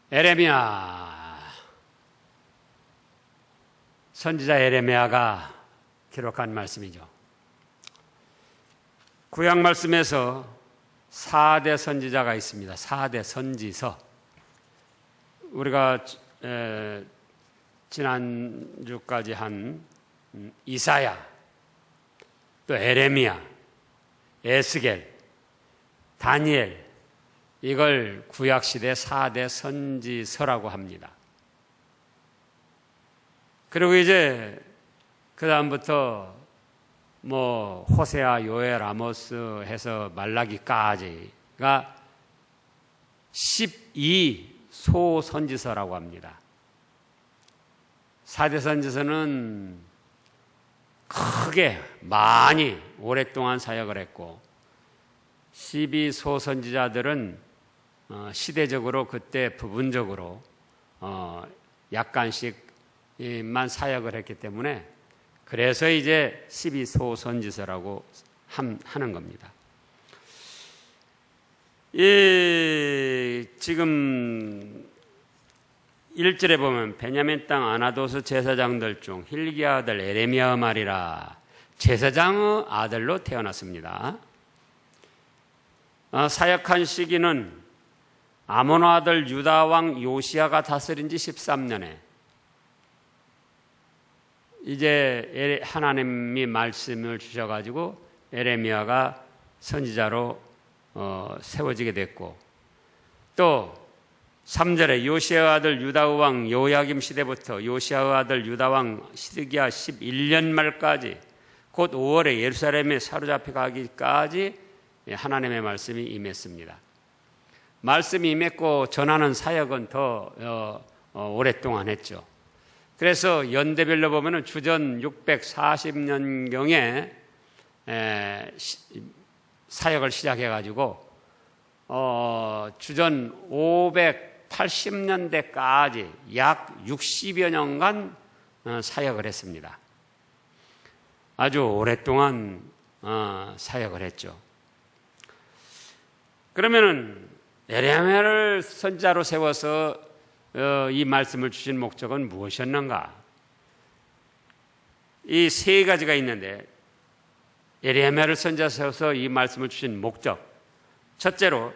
에레미야, 선지자 에레미야가 기록한 말씀이죠. 구약 말씀에서 4대 선지자가 있습니다. 4대 선지서. 우리가 지난주까지 한 이사야, 또 에레미야, 에스겔, 다니엘, 이걸 구약시대 4대 선지서라고 합니다. 그리고 이제 그 다음부터 호세아, 요엘, 아모스 해서 말라기까지가 12소 선지서라고 합니다. 4대 선지서는 크게 많이 오랫동안 사역을 했고, 12소 선지자들은 시대적으로 그때 부분적으로 약간씩만 사역을 했기 때문에, 그래서 이제 12소 선지서라고 하는 겁니다. 지금 1절에 보면 베냐민 땅 아나도스 제사장들 중 hil기야 아들 에레미야 말이라, 제사장의 아들로 태어났습니다. 사역한 시기는 아몬 아들 유다 왕 요시야가 다스린 지 13년에 이제 하나님이 말씀을 주셔가지고 에레미야가 선지자로 세워지게 됐고, 또 3절에 요시야 아들 유다 왕 요야김 시대부터 요시야 아들 유다 왕 시드기야 11년 말까지, 곧 5월에 예루살렘에 사로잡혀 가기까지 하나님의 말씀이 임했습니다. 말씀이 임했고 전하는 사역은 더 오랫동안 했죠. 그래서 연대별로 보면 주전 640년경에 사역을 시작해가지고 주전 580년대까지 약 60여 년간 사역을 했습니다. 아주 오랫동안 사역을 했죠. 그러면은 에레미야를 선지자로 세워서 이 말씀을 주신 목적은 무엇이었는가? 이 세 가지가 있는데, 에레미야를 선지자로 세워서 이 말씀을 주신 목적, 첫째로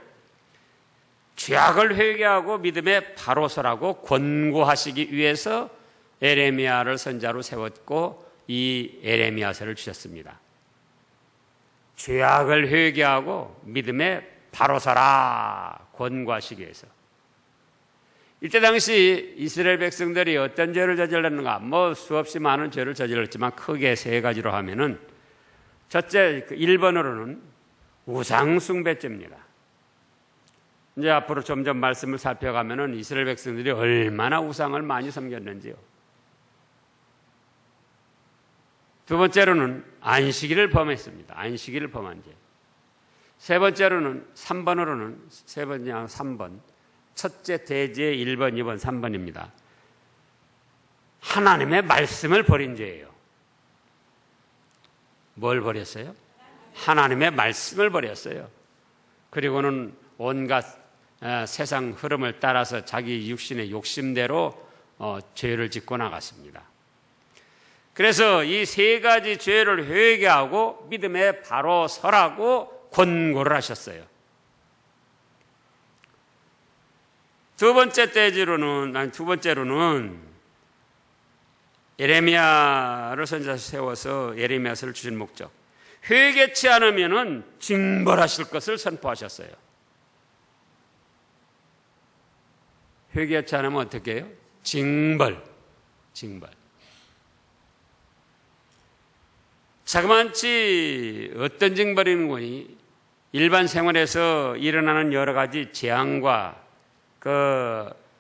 죄악을 회개하고 믿음에 바로 서라고 권고하시기 위해서 에레미야를 선지자로 세웠고 이 에레미야서를 주셨습니다. 죄악을 회개하고 믿음에 바로 서라 권고하시기 위해서. 이때 당시 이스라엘 백성들이 어떤 죄를 저질렀는가? 수없이 많은 죄를 저질렀지만 크게 세 가지로 하면은, 첫째 1번으로는 우상숭배죄입니다. 이제 앞으로 점점 말씀을 살펴가면은 이스라엘 백성들이 얼마나 우상을 많이 섬겼는지요. 두 번째로는 안식일을 범했습니다. 안식일을 범한 죄. 세 번째로는 3번. 첫째 대죄의 1번, 2번, 3번입니다. 하나님의 말씀을 버린 죄예요. 뭘 버렸어요? 하나님의 말씀을 버렸어요. 그리고는 온갖 세상 흐름을 따라서 자기 육신의 욕심대로 죄를 짓고 나갔습니다. 그래서 이 세 가지 죄를 회개하고 믿음에 바로 서라고 권고를 하셨어요. 두 번째로는 에레미야를 선지자로 세워서 에레미야서를 주신 목적, 회개치 않으면은 징벌하실 것을 선포하셨어요. 회개치 않으면 어떻게 해요? 징벌. 자그마치 어떤 징벌인 거니? 일반 생활에서 일어나는 여러 가지 재앙과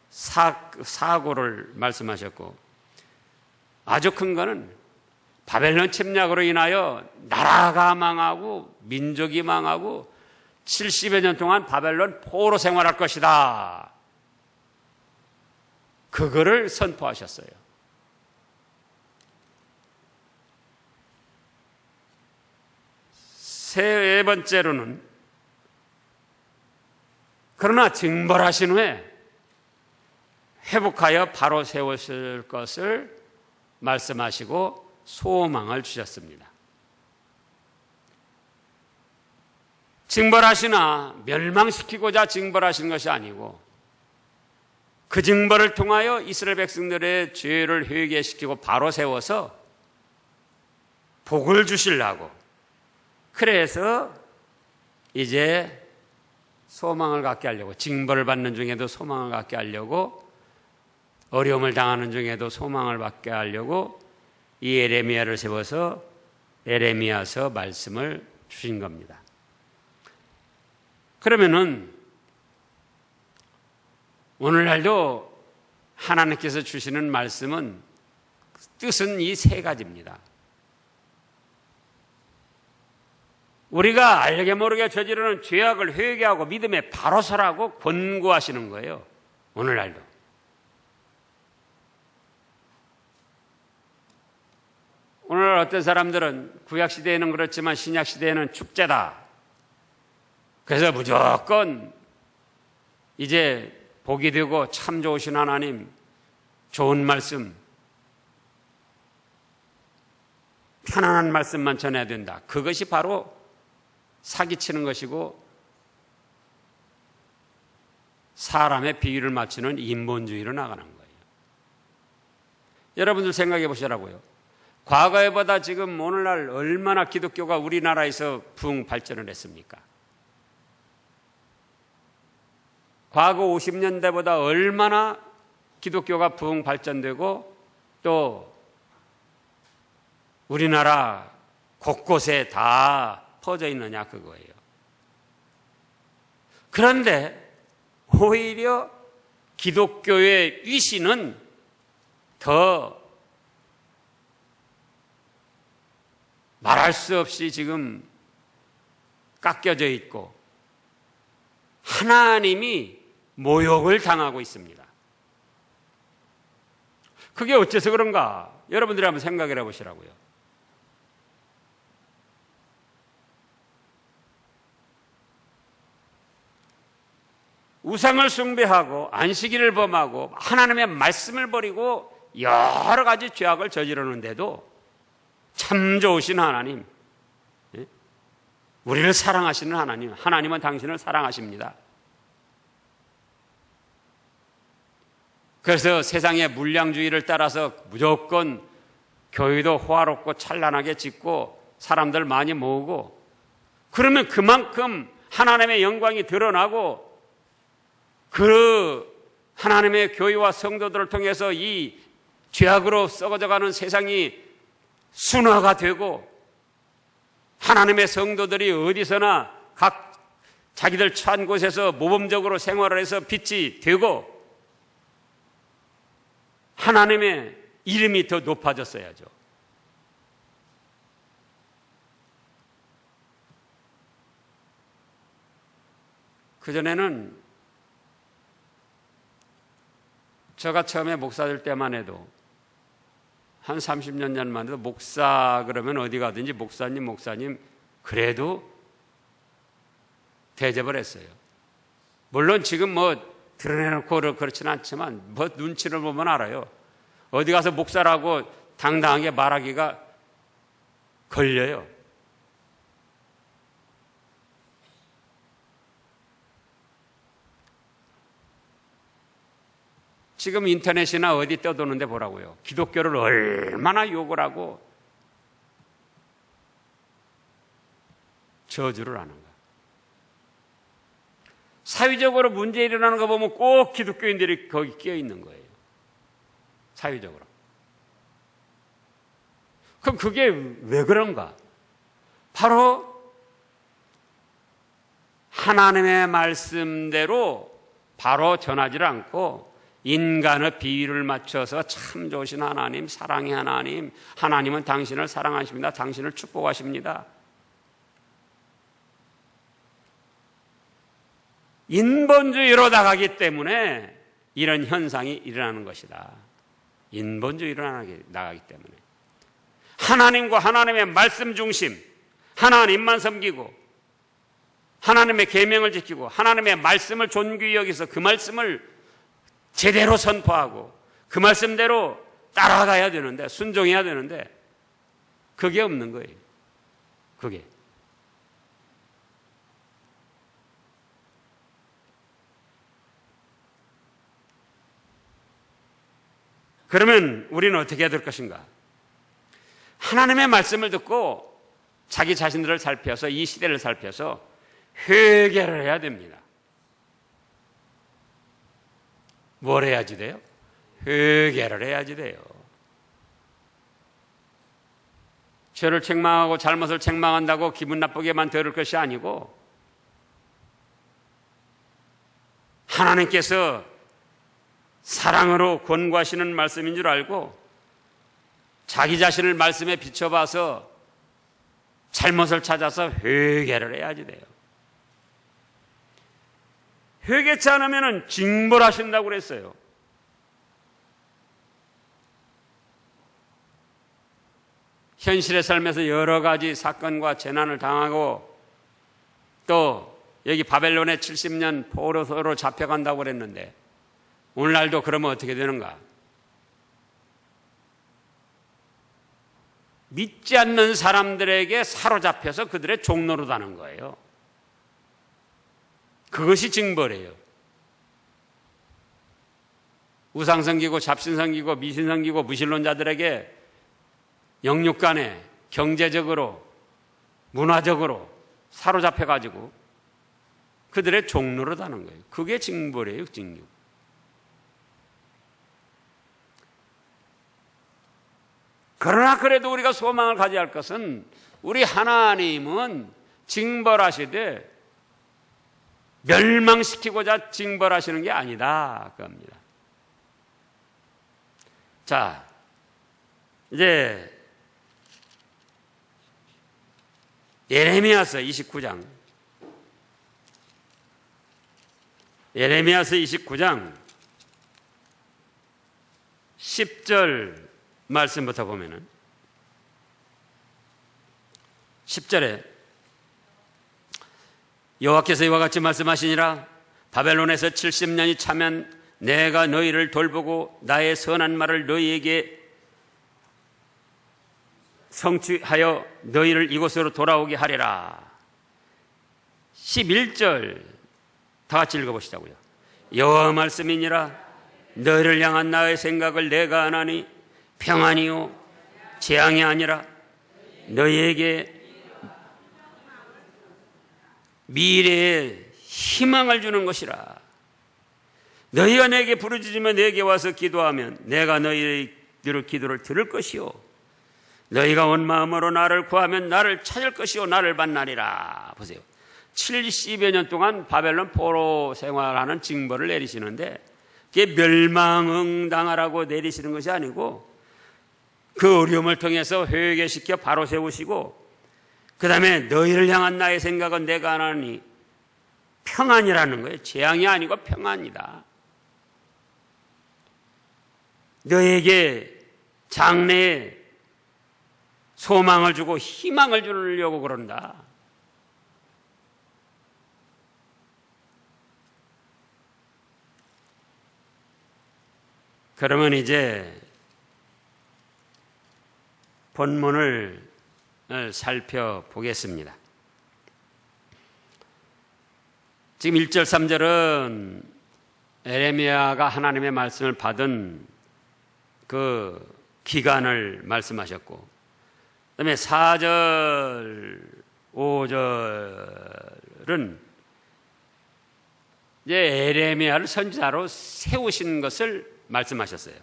사고를 말씀하셨고, 아주 큰 거는 바벨론 침략으로 인하여 나라가 망하고 민족이 망하고 70여 년 동안 바벨론 포로 생활할 것이다. 그거를 선포하셨어요. 세 번째로는, 그러나 징벌하신 후에 회복하여 바로 세우실 것을 말씀하시고 소망을 주셨습니다. 징벌하시나 멸망시키고자 징벌하시는 것이 아니고 그 징벌을 통하여 이스라엘 백성들의 죄를 회개시키고 바로 세워서 복을 주시려고, 그래서 이제 소망을 갖게 하려고, 징벌을 받는 중에도 소망을 갖게 하려고, 어려움을 당하는 중에도 소망을 받게 하려고 이 에레미야를 세워서 에레미야서 말씀을 주신 겁니다. 그러면은 오늘날도 하나님께서 주시는 말씀은, 뜻은 이 세 가지입니다. 우리가 알게 모르게 저지르는 죄악을 회개하고 믿음에 바로 서라고 권고하시는 거예요. 오늘날도. 오늘 어떤 사람들은 구약시대에는 그렇지만 신약시대에는 축제다. 그래서 무조건 이제 복이 되고 참 좋으신 하나님, 좋은 말씀, 편안한 말씀만 전해야 된다. 그것이 바로 사기치는 것이고 사람의 비위를 맞추는 인본주의로 나가는 거예요. 여러분들 생각해 보시라고요. 과거에보다 지금 오늘날 얼마나 기독교가 우리나라에서 부흥 발전을 했습니까? 과거 50년대보다 얼마나 기독교가 부흥 발전되고 또 우리나라 곳곳에 다 퍼져 있느냐, 그거예요. 그런데 오히려 기독교의 위신은 더 말할 수 없이 지금 깎여져 있고 하나님이 모욕을 당하고 있습니다. 그게 어째서 그런가? 여러분들이 한번 생각을 해보시라고요. 우상을 숭배하고 안식일을 범하고 하나님의 말씀을 버리고 여러 가지 죄악을 저지르는데도 참 좋으신 하나님, 우리를 사랑하시는 하나님, 하나님은 당신을 사랑하십니다. 그래서 세상의 물량주의를 따라서 무조건 교회도 호화롭고 찬란하게 짓고 사람들 많이 모으고, 그러면 그만큼 하나님의 영광이 드러나고 그 하나님의 교회와 성도들을 통해서 이 죄악으로 썩어져가는 세상이 순화가 되고 하나님의 성도들이 어디서나 각 자기들 처한 곳에서 모범적으로 생활을 해서 빛이 되고 하나님의 이름이 더 높아졌어야죠. 그전에는 제가 처음에 목사 될 때만 해도 한 30년 전만 해도 목사 그러면 어디 가든지 목사님 그래도 대접을 했어요. 물론 지금 뭐 드러내놓고 그렇지는 않지만 뭐 눈치를 보면 알아요. 어디 가서 목사라고 당당하게 말하기가 걸려요. 지금 인터넷이나 어디 떠도는데 보라고요. 기독교를 얼마나 욕을 하고 저주를 하는가. 사회적으로 문제 일어나는 거 보면 꼭 기독교인들이 거기 끼어 있는 거예요. 사회적으로. 그럼 그게 왜 그런가? 바로 하나님의 말씀대로 바로 전하지 않고 인간의 비위를 맞춰서 참 좋으신 하나님, 사랑의 하나님, 하나님은 당신을 사랑하십니다. 당신을 축복하십니다. 인본주의로 나가기 때문에 이런 현상이 일어나는 것이다. 인본주의로 나가기 때문에. 하나님과 하나님의 말씀 중심, 하나님만 섬기고 하나님의 계명을 지키고 하나님의 말씀을 존귀히 여기서 그 말씀을 제대로 선포하고 그 말씀대로 따라가야 되는데, 순종해야 되는데 그게 없는 거예요. 그게. 그러면 우리는 어떻게 해야 될 것인가? 하나님의 말씀을 듣고 자기 자신들을 살펴서, 이 시대를 살펴서 회개를 해야 됩니다. 뭘 해야지 돼요? 회개를 해야지 돼요. 죄를 책망하고 잘못을 책망한다고 기분 나쁘게만 들을 것이 아니고, 하나님께서 사랑으로 권고하시는 말씀인 줄 알고 자기 자신을 말씀에 비춰봐서 잘못을 찾아서 회개를 해야지 돼요. 회개치 않으면 징벌하신다고 그랬어요. 현실의 삶에서 여러 가지 사건과 재난을 당하고, 또 여기 바벨론에 70년 포로로 잡혀간다고 그랬는데 오늘날도 그러면 어떻게 되는가? 믿지 않는 사람들에게 사로잡혀서 그들의 종노릇 하는 거예요. 그것이 징벌이에요. 우상성기고 잡신성기고 미신성기고 무신론자들에게 영육간에 경제적으로 문화적으로 사로잡혀가지고 그들의 종노릇 하는 거예요. 그게 징벌이에요. 징벌. 그러나 그래도 우리가 소망을 가져야 할 것은, 우리 하나님은 징벌하시되 멸망시키고자 징벌하시는 게 아니다, 그겁니다. 자, 이제 예레미야서 29장, 예레미야서 29장 10절 말씀부터 보면은, 10절에 여호와께서 이와 같이 말씀하시니라. 바벨론에서 70년이 차면 내가 너희를 돌보고 나의 선한 말을 너희에게 성취하여 너희를 이곳으로 돌아오게 하리라. 11절 다 같이 읽어보시자고요. 여호와 말씀이니라. 너희를 향한 나의 생각을 내가 아나니 평안이요 재앙이 아니라 너희에게 미래에 희망을 주는 것이라. 너희가 내게 부르짖으며 내게 와서 기도하면 내가 너희들의 기도를 들을 것이요 너희가 온 마음으로 나를 구하면 나를 찾을 것이요 나를 만나리라. 보세요. 70여 년 동안 바벨론 포로 생활하는 징벌을 내리시는데, 그게 멸망응당하라고 내리시는 것이 아니고 그 어려움을 통해서 회개시켜 바로 세우시고, 그 다음에 너희를 향한 나의 생각은 내가 하나니 평안이라는 거예요. 재앙이 아니고 평안이다. 너에게 장래에 소망을 주고 희망을 주려고 그런다. 그러면 이제 본문을 살펴보겠습니다. 지금 1절, 3절은 예레미야가 하나님의 말씀을 받은 그 기간을 말씀하셨고, 그다음에 4절, 5절은 이제 예레미야를 선지자로 세우신 것을 말씀하셨어요.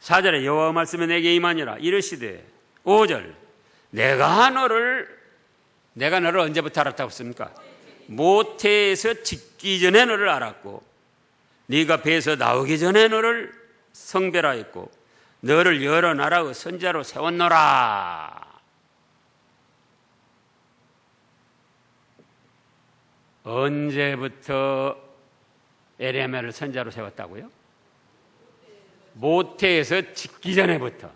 4절에 여호와 말씀이 내게 임하니라 이르시되, 5절 내가 너를 언제부터 알았다고 했습니까? 모태에서 짓기 전에 너를 알았고 네가 배에서 나오기 전에 너를 성별하였고 너를 여러 나라의 선지자로 세웠노라. 언제부터 예레미야를 선지자로 세웠다고요? 모태에서 짓기 전에부터.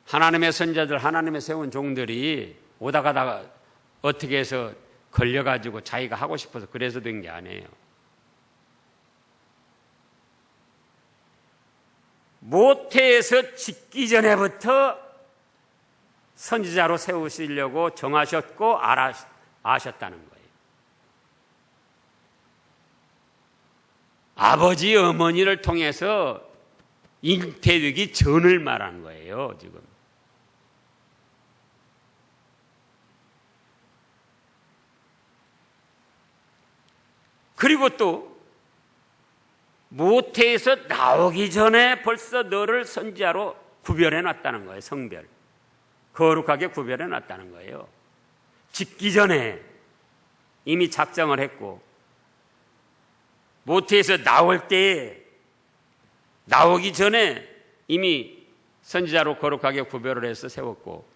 하나님의 선지자들, 하나님의 세운 종들이 오다 가다가 어떻게 해서 걸려가지고 자기가 하고 싶어서 그래서 된 게 아니에요. 모태에서 짓기 전에부터 선지자로 세우시려고 정하셨고 아셨다는 거예요. 아버지, 어머니를 통해서 잉태되기 전을 말하는 거예요, 지금. 그리고 또 모태에서 나오기 전에 벌써 너를 선지자로 구별해 놨다는 거예요. 성별. 거룩하게 구별해 놨다는 거예요. 짓기 전에 이미 작정을 했고, 모태에서 나올 때에, 나오기 전에 이미 선지자로 거룩하게 구별을 해서 세웠고,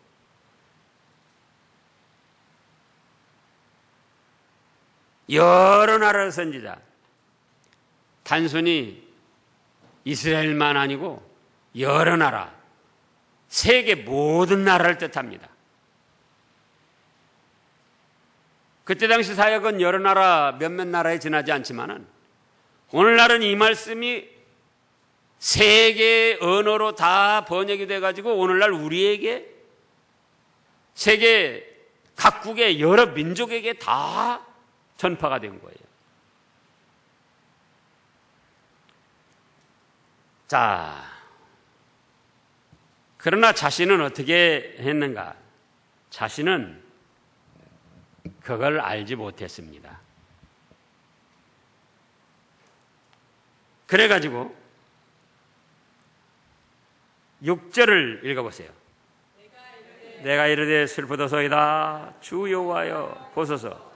여러 나라의 선지자, 단순히 이스라엘만 아니고 여러 나라, 세계 모든 나라를 뜻합니다. 그때 당시 사역은 여러 나라, 몇몇 나라에 지나지 않지만은 오늘날은 이 말씀이 세계 언어로 다 번역이 돼가지고 오늘날 우리에게 세계 각국의 여러 민족에게 다 전파가 된 거예요. 자, 그러나 자신은 어떻게 했는가? 자신은 그걸 알지 못했습니다. 그래가지고 6절을 읽어보세요. 내가 이르되 슬프도소이다. 주 여호와여 보소서.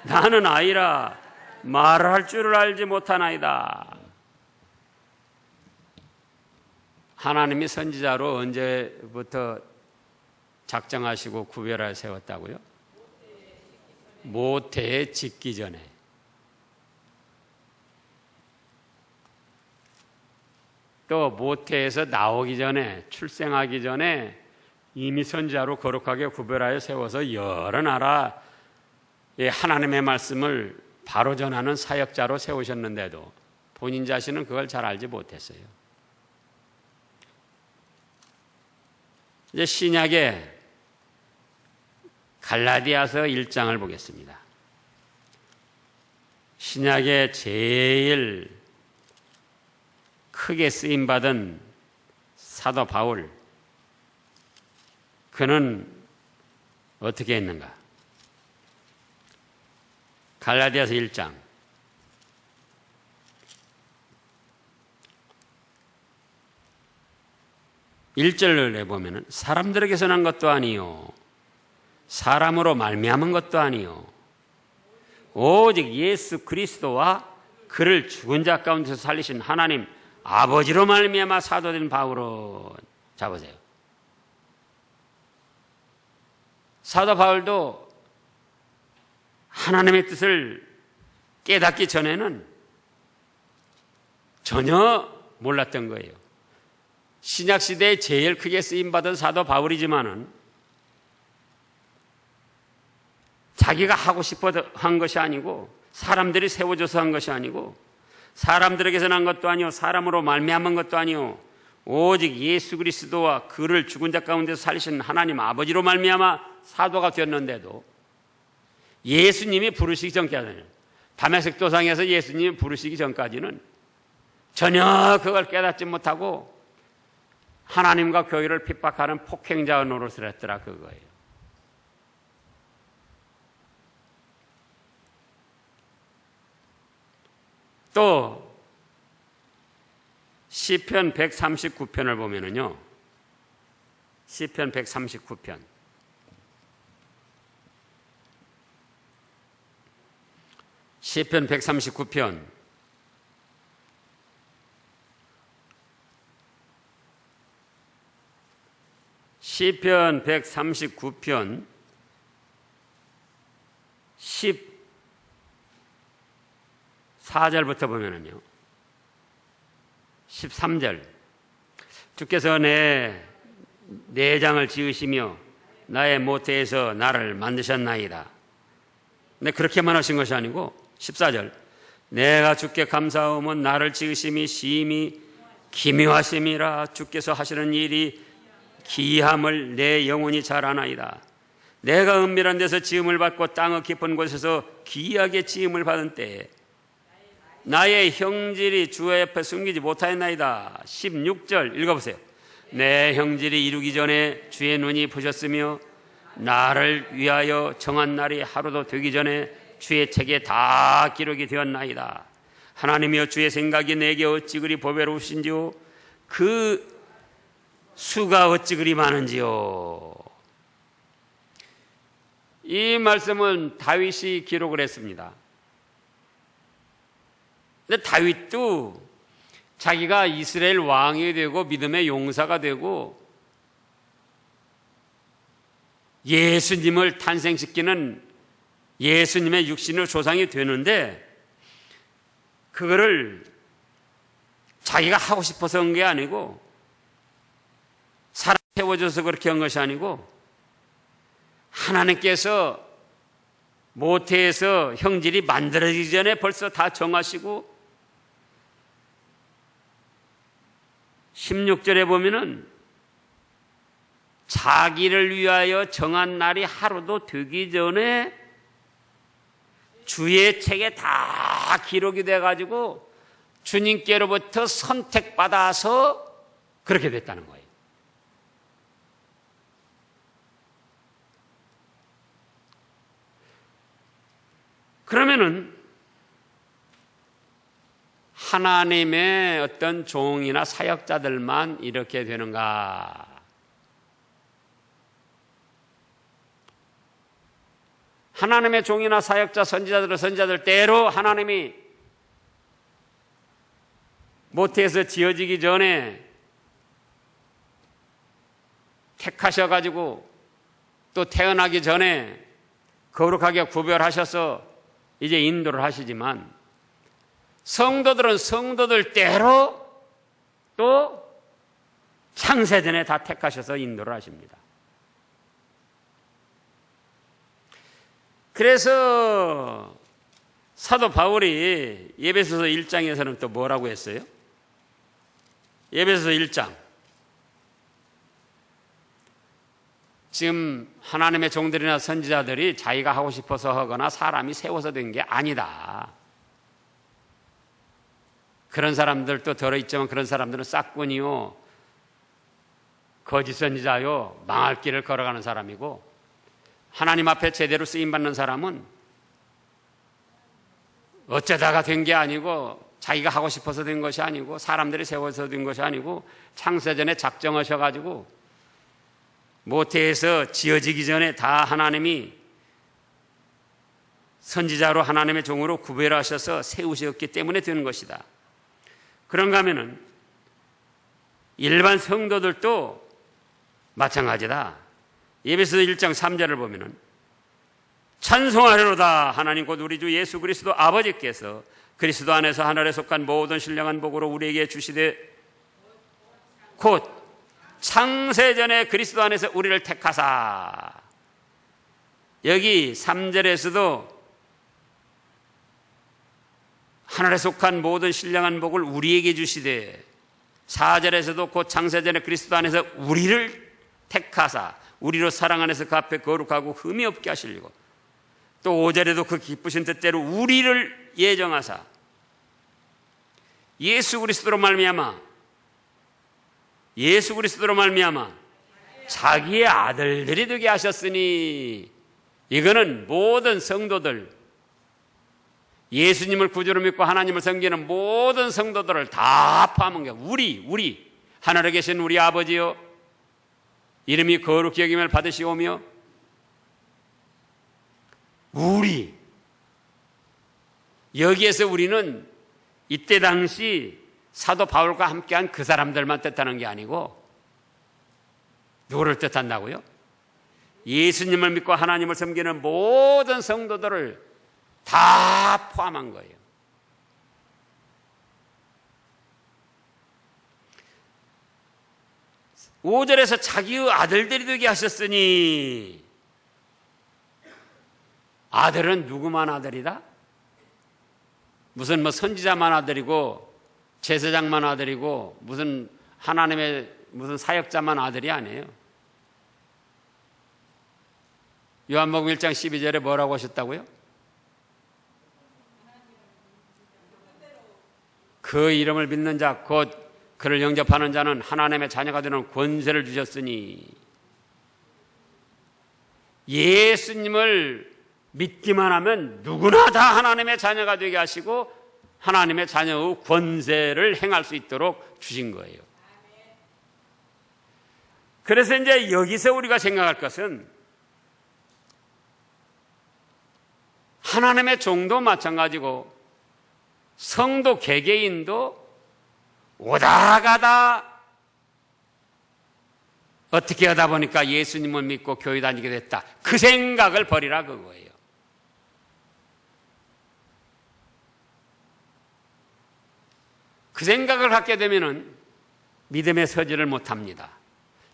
나는 아이라 말할 줄을 알지 못하나이다. 하나님이 선지자로 언제부터 작정하시고 구별하여 세웠다고요? 모태에 짓기 전에. 또 모태에서 나오기 전에, 출생하기 전에 이미 선지자로 거룩하게 구별하여 세워서 여러 나라에 하나님의 말씀을 바로 전하는 사역자로 세우셨는데도 본인 자신은 그걸 잘 알지 못했어요. 이제 신약의 갈라디아서 1장을 보겠습니다. 신약의 제일 크게 쓰임받은 사도 바울, 그는 어떻게 했는가? 갈라디아서 1장 1절을 내보면 사람들에게서 난 것도 아니요 사람으로 말미암은 것도 아니요 오직 예수 그리스도와 그를 죽은 자 가운데서 살리신 하나님 아버지로 말미암아 사도된 바울은, 자 보세요. 사도 바울도 하나님의 뜻을 깨닫기 전에는 전혀 몰랐던 거예요. 신약시대에 제일 크게 쓰임받은 사도 바울이지만은 자기가 하고 싶어 한 것이 아니고 사람들이 세워줘서 한 것이 아니고 사람들에게서 난 것도 아니요 사람으로 말미암은 것도 아니요 오직 예수 그리스도와 그를 죽은 자 가운데서 살리신 하나님 아버지로 말미암아 사도가 되었는데도 예수님이 부르시기 전까지는, 다메섹 도상에서 예수님이 부르시기 전까지는 전혀 그걸 깨닫지 못하고 하나님과 교회를 핍박하는 폭행자 노릇을 했더라 그거예요. 또 시편 139편을 보면은요, 시편 139편 시편 139편 시편 139편 14절부터 보면은요 13절 주께서 내 내장을 지으시며 나의 모태에서 나를 만드셨나이다. 근데 그렇게만 하신 것이 아니고 14절 내가 주께 감사하면 나를 지으심이 심히 기묘하심이라. 주께서 하시는 일이 기함을 내 영혼이 잘 아나이다. 내가 은밀한 데서 지음을 받고 땅의 깊은 곳에서 귀하게 지음을 받은 때에 나의 형질이 주 앞에 숨기지 못하였나이다. 16절 읽어보세요. 내 형질이 이루기 전에 주의 눈이 보셨으며 나를 위하여 정한 날이 하루도 되기 전에 주의 책에 다 기록이 되었나이다. 하나님이여 주의 생각이 내게 어찌 그리 보배로우신지요 그 수가 어찌 그리 많은지요. 이 말씀은 다윗이 기록을 했습니다. 근데 다윗도 자기가 이스라엘 왕이 되고 믿음의 용사가 되고 예수님을 탄생시키는 예수님의 육신의 조상이 되는데 그거를 자기가 하고 싶어서 한 게 아니고 사람 세워줘서 그렇게 한 것이 아니고 하나님께서 모태에서 형질이 만들어지기 전에 벌써 다 정하시고 16절에 보면은 자기를 위하여 정한 날이 하루도 되기 전에 주의 책에 다 기록이 돼가지고 주님께로부터 선택받아서 그렇게 됐다는 거예요. 그러면은 하나님의 어떤 종이나 사역자들만 이렇게 되는가? 하나님의 종이나 사역자, 선지자들 때로 하나님이 모태에서 지어지기 전에 택하셔가지고 또 태어나기 전에 거룩하게 구별하셔서 이제 인도를 하시지만 성도들은 성도들 때로 또 창세전에 다 택하셔서 인도를 하십니다. 그래서 사도 바울이 에베소서 1장에서는 또 뭐라고 했어요? 에베소서 1장. 지금 하나님의 종들이나 선지자들이 자기가 하고 싶어서 하거나 사람이 세워서 된 게 아니다. 그런 사람들도 들어있지만 그런 사람들은 싹군이요, 거짓 선지자요, 망할 길을 걸어가는 사람이고, 하나님 앞에 제대로 쓰임받는 사람은 어쩌다가 된 게 아니고 자기가 하고 싶어서 된 것이 아니고 사람들이 세워서 된 것이 아니고 창세전에 작정하셔가지고 모태에서 지어지기 전에 다 하나님이 선지자로 하나님의 종으로 구별하셔서 세우셨기 때문에 되는 것이다. 그런가 하면은 일반 성도들도 마찬가지다. 에베소서 1장 3절을 보면은 찬송하리로다 하나님 곧 우리 주 예수 그리스도 아버지께서 그리스도 안에서 하늘에 속한 모든 신령한 복으로 우리에게 주시되 곧 창세전에 그리스도 안에서 우리를 택하사. 여기 3절에서도 하늘에 속한 모든 신령한 복을 우리에게 주시되 4절에서도 곧 창세전에 그리스도 안에서 우리를 택하사 우리로 사랑 안에서 그 앞에 거룩하고 흠이 없게 하시려고 또 5절에도 그 기쁘신 뜻대로 우리를 예정하사 예수 그리스도로 말미암아 자기의 아들들이 되게 하셨으니. 이거는 모든 성도들, 예수님을 구주로 믿고 하나님을 섬기는 모든 성도들을 다 포함한 거야. 우리 하늘에 계신 우리 아버지요 이름이 거룩히 여김을 받으시오며 우리 여기에서 우리는 이때 당시 사도 바울과 함께한 그 사람들만 뜻하는 게 아니고 누구를 뜻한다고요? 예수님을 믿고 하나님을 섬기는 모든 성도들을 다 포함한 거예요. 5절에서 자기의 아들들이 되게 하셨으니, 아들은 누구만 아들이다? 무슨 선지자만 아들이고 제사장만 아들이고 무슨 하나님의 무슨 사역자만 아들이 아니에요. 요한복음 1장 12절에 뭐라고 하셨다고요? 그 이름을 믿는 자 곧 그를 영접하는 자는 하나님의 자녀가 되는 권세를 주셨으니, 예수님을 믿기만 하면 누구나 다 하나님의 자녀가 되게 하시고 하나님의 자녀의 권세를 행할 수 있도록 주신 거예요. 그래서 이제 여기서 우리가 생각할 것은, 하나님의 종도 마찬가지고 성도 개개인도 오다 가다 어떻게 하다 보니까 예수님을 믿고 교회 다니게 됐다, 그 생각을 버리라 그거예요. 그 생각을 갖게 되면은 믿음의 서지를 못합니다.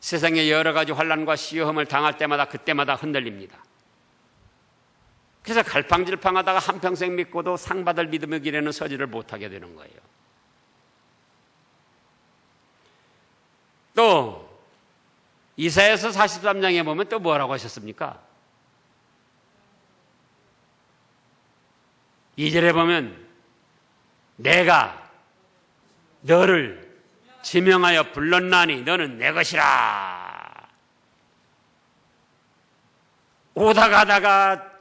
세상에 여러 가지 환난과 시험을 당할 때마다 그때마다 흔들립니다. 그래서 갈팡질팡하다가 한평생 믿고도 상 받을 믿음의 길에는 서지를 못하게 되는 거예요. 또 이사야서 43장에 보면 또 뭐라고 하셨습니까? 2절에 보면 내가 너를 지명하여 불렀나니 너는 내 것이라. 오다 가다가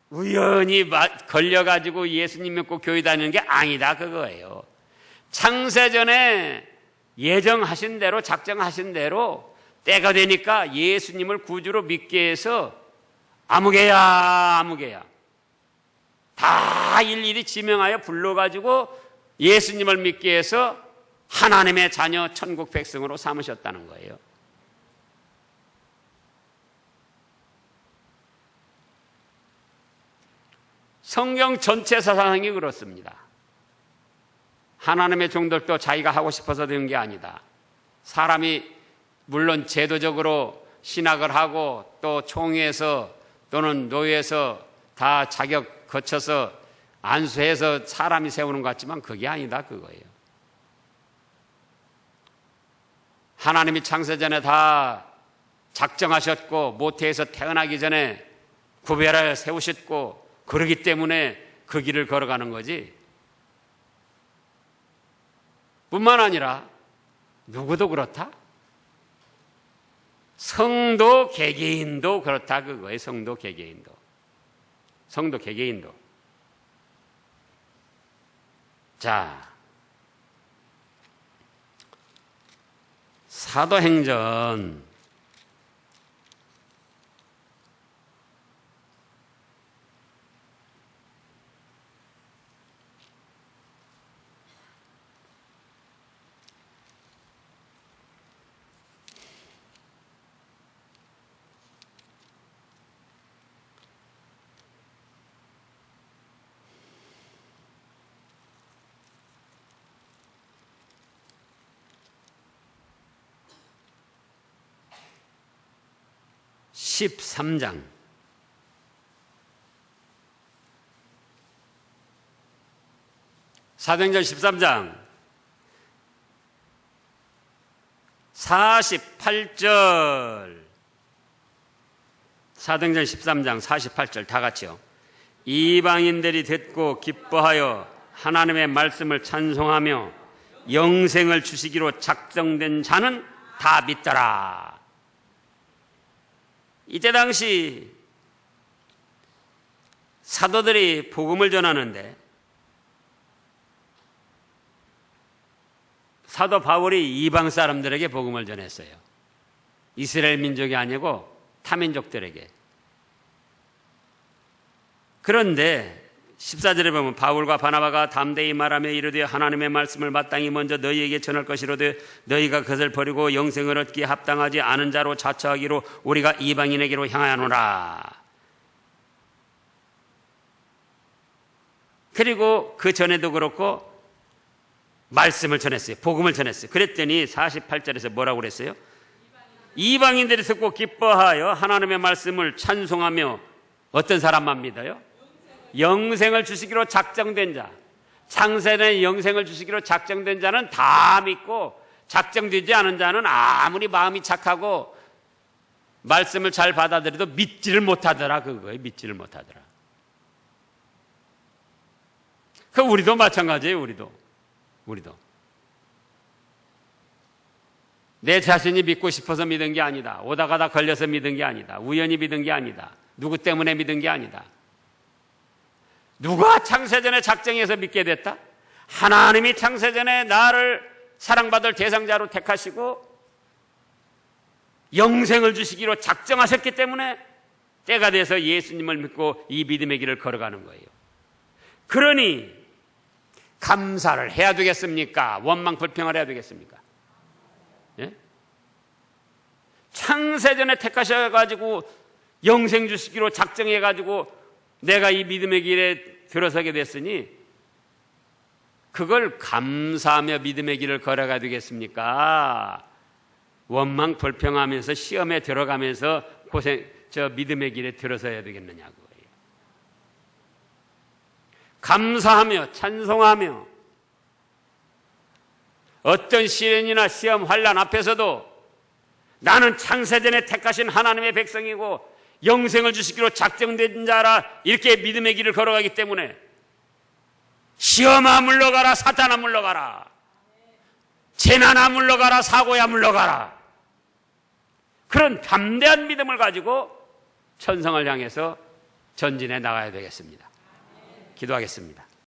우연히 걸려가지고 예수님 믿고 교회 다니는 게 아니다 그거예요. 창세전에 예정하신 대로 작정하신 대로 때가 되니까 예수님을 구주로 믿게 해서 아무개야 다 일일이 지명하여 불러가지고 예수님을 믿게 해서 하나님의 자녀 천국 백성으로 삼으셨다는 거예요. 성경 전체 사상이 그렇습니다. 하나님의 종들도 자기가 하고 싶어서 된 게 아니다. 사람이 물론 제도적으로 신학을 하고 또 총회에서 또는 노예에서 다 자격 거쳐서 안수해서 사람이 세우는 것 같지만 그게 아니다 그거예요. 하나님이 창세전에 다 작정하셨고 모태에서 태어나기 전에 구별하여 세우셨고 그러기 때문에 그 길을 걸어가는 거지. 뿐만 아니라 누구도 그렇다? 성도 개개인도 그렇다 그거예요. 성도 개개인도. 자, 사도행전 13장 사도행전 13장 48절 사도행전 13장 48절 다 같이요. 이방인들이 듣고 기뻐하여 하나님의 말씀을 찬송하며 영생을 주시기로 작정된 자는 다 믿더라. 이때 당시 사도들이 복음을 전하는데 사도 바울이 이방 사람들에게 복음을 전했어요. 이스라엘 민족이 아니고 타민족들에게. 그런데 14절에 보면 바울과 바나바가 담대히 말하며 이르되 하나님의 말씀을 마땅히 먼저 너희에게 전할 것이로되 너희가 그것을 버리고 영생을 얻기에 합당하지 않은 자로 자처하기로 우리가 이방인에게로 향하노라. 그리고 그 전에도 그렇고 말씀을 전했어요. 복음을 전했어요. 그랬더니 48절에서 뭐라고 그랬어요? 이방인들이 듣고 기뻐하여 하나님의 말씀을 찬송하며 어떤 사람만 믿어요? 영생을 주시기로 작정된 자. 창세전에 영생을 주시기로 작정된 자는 다 믿고, 작정되지 않은 자는 아무리 마음이 착하고 말씀을 잘 받아들여도 믿지를 못하더라. 그거예요. 믿지를 못하더라. 그 우리도 마찬가지예요. 우리도 내 자신이 믿고 싶어서 믿은 게 아니다. 오다 가다 걸려서 믿은 게 아니다. 우연히 믿은 게 아니다. 누구 때문에 믿은 게 아니다. 누가 창세전에 작정해서 믿게 됐다? 하나님이 창세전에 나를 사랑받을 대상자로 택하시고 영생을 주시기로 작정하셨기 때문에 때가 돼서 예수님을 믿고 이 믿음의 길을 걸어가는 거예요. 그러니 감사를 해야 되겠습니까? 원망 불평을 해야 되겠습니까? 예? 창세전에 택하셔가지고 영생 주시기로 작정해가지고 내가 이 믿음의 길에 들어서게 됐으니 그걸 감사하며 믿음의 길을 걸어가야 되겠습니까? 원망 불평하면서 시험에 들어가면서 믿음의 길에 들어서야 되겠느냐고요. 감사하며 찬송하며 어떤 시련이나 시험 환난 앞에서도 나는 창세전에 택하신 하나님의 백성이고 영생을 주시기로 작정된 자라 이렇게 믿음의 길을 걸어가기 때문에 시험아 물러가라, 사탄아 물러가라, 재난아 물러가라, 사고야 물러가라, 그런 담대한 믿음을 가지고 천성을 향해서 전진해 나가야 되겠습니다. 기도하겠습니다.